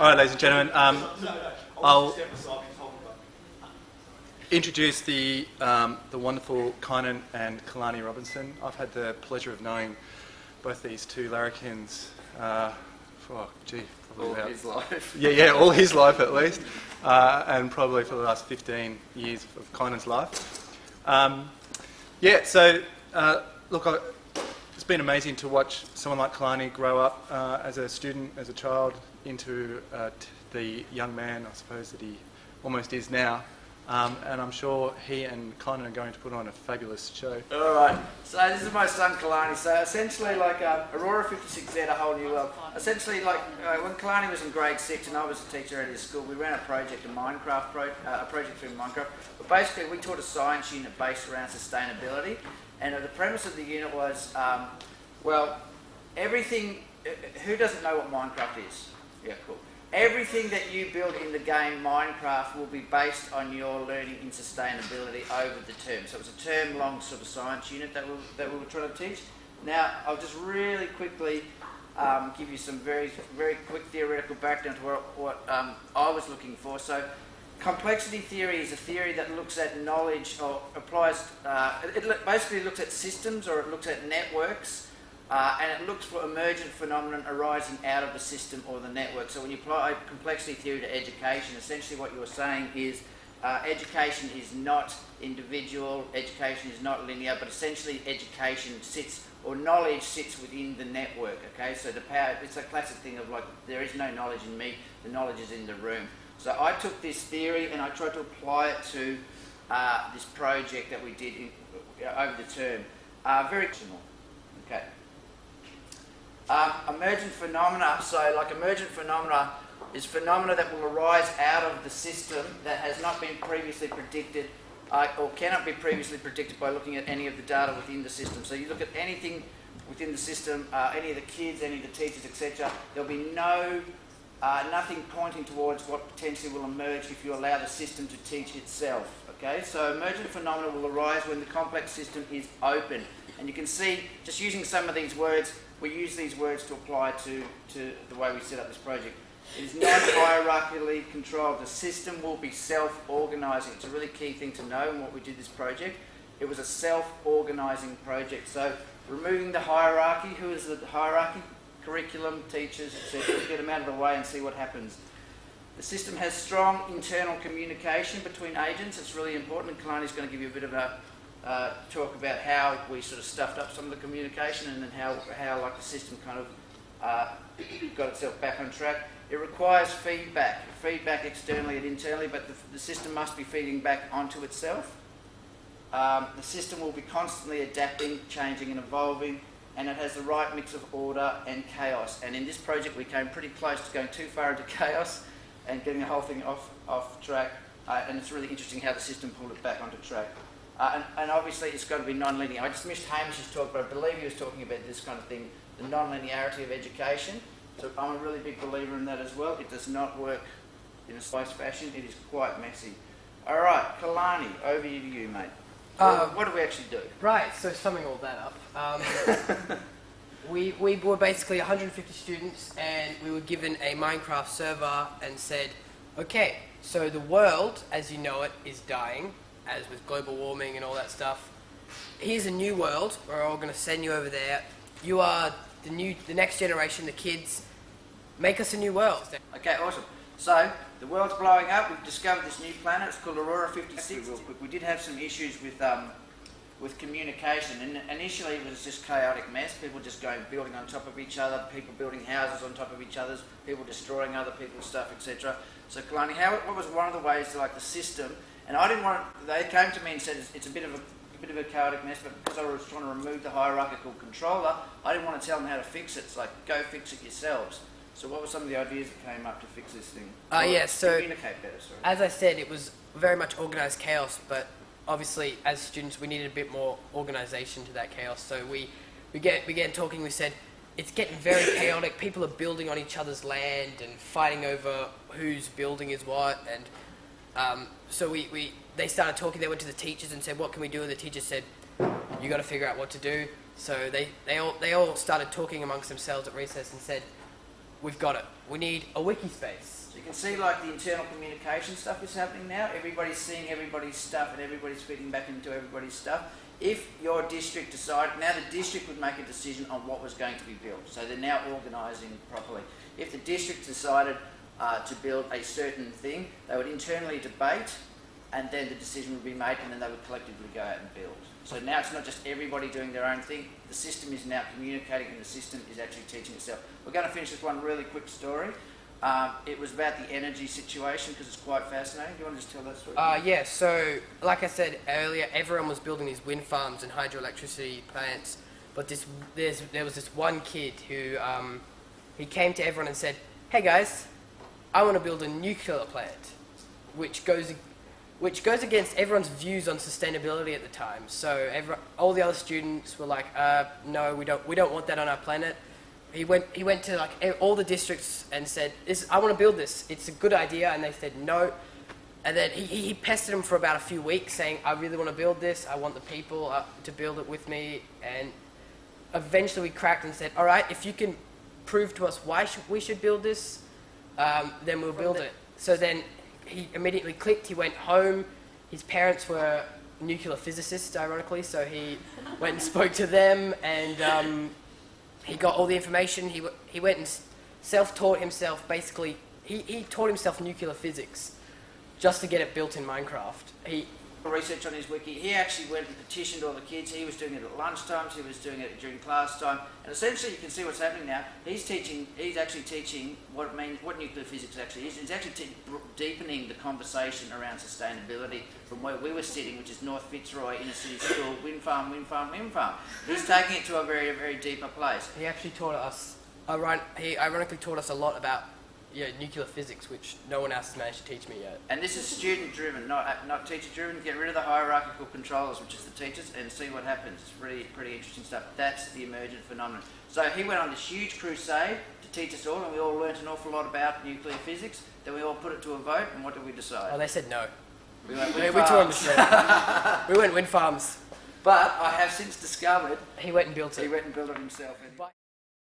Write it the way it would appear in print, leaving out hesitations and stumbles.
All right, ladies and gentlemen, I'll introduce the wonderful Kynan and Kalani Robinson. I've had the pleasure of knowing both these two larrikins for, probably all his life. Yeah, all his life at least, and probably for the last 15 years of Kynan's life. Look, it's been amazing to watch someone like Kalani grow up as a student, as a child, into the young man, I suppose, that he almost is now. And I'm sure he and Kynan are going to put on a fabulous show. All right. So this is my son Kalani. So essentially, like Aurora 56Z, a whole new world. Essentially, like when Kalani was in grade 6 and I was a teacher at his school, we ran a project, a project through Minecraft. But basically, we taught a science unit based around sustainability. And the premise of the unit was, everything. Who doesn't know what Minecraft is? Yeah, cool. Everything that you build in the game Minecraft will be based on your learning in sustainability over the term. So it was a term-long sort of science unit that we were trying to teach. Now, I'll just really quickly give you some very, very quick theoretical background to what I was looking for. So, complexity theory is a theory that looks at knowledge or applies. It basically looks at systems, or it looks at networks. And it looks for emergent phenomenon arising out of the system or the network. So when you apply complexity theory to education, essentially what you're saying is education is not individual, education is not linear, but essentially education sits, or knowledge sits within the network, okay? So the power, it's a classic thing of like, there is no knowledge in me, the knowledge is in the room. So I took this theory and I tried to apply it to this project that we did over the term. Very personal, okay? Emergent phenomena, so like emergent phenomena is phenomena that will arise out of the system that has not been previously predicted or cannot be previously predicted by looking at any of the data within the system. So you look at anything within the system, any of the kids, any of the teachers, etc. There'll be nothing pointing towards what potentially will emerge if you allow the system to teach itself. Okay, so emergent phenomena will arise when the complex system is open. And you can see, just using some of these words, we use these words to apply to the way we set up this project. It is not hierarchically controlled. The system will be self-organising. It's a really key thing to know in what we did this project. It was a self-organising project. So removing the hierarchy. Who is the hierarchy? Curriculum, teachers, etc. Get them out of the way and see what happens. The system has strong internal communication between agents. It's really important, and Kalani's going to give you a bit of a talk about how we sort of stuffed up some of the communication, and then how like the system kind of got itself back on track. It requires feedback externally and internally, but the system must be feeding back onto itself. The system will be constantly adapting, changing and evolving, and it has the right mix of order and chaos. And in this project we came pretty close to going too far into chaos and getting the whole thing off track, and it's really interesting how the system pulled it back onto track. And obviously it's got to be non-linear. I just missed Hamish's talk, but I believe he was talking about this kind of thing, the non-linearity of education. So I'm a really big believer in that as well. It does not work in a slice fashion. It is quite messy. All right, Kalani, over to you, mate. What do we actually do? Right, so summing all that up, we were basically 150 students, and we were given a Minecraft server and said, okay, so the world, as you know it, is dying, as with global warming and all that stuff. Here's a new world. We're all going to send you over there. You are the next generation, the kids. Make us a new world. Okay, awesome. So the world's blowing up. We've discovered this new planet. It's called Aurora 56. Real quick, we did have some issues with communication, and initially it was just chaotic mess. People just building on top of each other. People building houses on top of each other's. People destroying other people's stuff, etc. So Kalani, what was one of the ways to, like, the system? And I didn't want. They came to me and said it's a bit of a chaotic mess, but because I was trying to remove the hierarchical controller, I didn't want to tell them how to fix it. It's like, go fix it yourselves. So what were some of the ideas that came up to fix this thing? So communicate better. Sorry. As I said, it was very much organised chaos, but obviously as students we needed a bit more organisation to that chaos. So we began talking. We said it's getting very chaotic. People are building on each other's land and fighting over whose building is what, and so they started talking. They went to the teachers and said, what can we do? And the teachers said, you got to figure out what to do. So they all started talking amongst themselves at recess and said, we've got it. We need a wiki space. So you can see like the internal communication stuff is happening now. Everybody's seeing everybody's stuff and everybody's feeding back into everybody's stuff. If your district decided, now the district would make a decision on what was going to be built. So they're now organising properly. If the district decided to build a certain thing, they would internally debate, and then the decision would be made, and then they would collectively go out and build. So now it's not just everybody doing their own thing. The system is now communicating, and the system is actually teaching itself. We're going to finish with one really quick story. It was about the energy situation because it's quite fascinating. Do you want to just tell that story? Yeah, so like I said earlier, everyone was building these wind farms and hydroelectricity plants, but there was this one kid who he came to everyone and said, "Hey guys, I want to build a nuclear plant," which goes against everyone's views on sustainability at the time. So all the other students were like, "No, we don't want that on our planet." He went to like all the districts and said, "I want to build this. It's a good idea," and they said no. And then he pestered them for about a few weeks, saying, "I really want to build this. I want the people to build it with me." And eventually we cracked and said, "All right, if you can prove to us why we should build this, then we'll build it." So then he immediately clicked. He went home. His parents were nuclear physicists, ironically, so he went and spoke to them, and he got all the information. He went and self-taught himself. Basically, he taught himself nuclear physics just to get it built in Minecraft. He research on his wiki. He actually went and petitioned all the kids. He was doing it at lunchtimes. He was doing it during class time. And essentially, you can see what's happening now. He's actually teaching what nuclear physics actually is. He's actually deepening the conversation around sustainability from where we were sitting, which is North Fitzroy inner city school, wind farm, wind farm, wind farm. He's taking it to a very, very deeper place. He actually taught us. He ironically taught us a lot about nuclear physics, which no one else has managed to teach me yet. And this is student-driven, not teacher-driven. Get rid of the hierarchical controllers, which is the teachers, and see what happens. It's pretty interesting stuff. That's the emergent phenomenon. So he went on this huge crusade to teach us all, and we all learnt an awful lot about nuclear physics. Then we all put it to a vote, and what did we decide? Oh, they said no. We went We wind taught him farms. to We went wind farms. But I have since discovered He went and built it. he went and built it himself.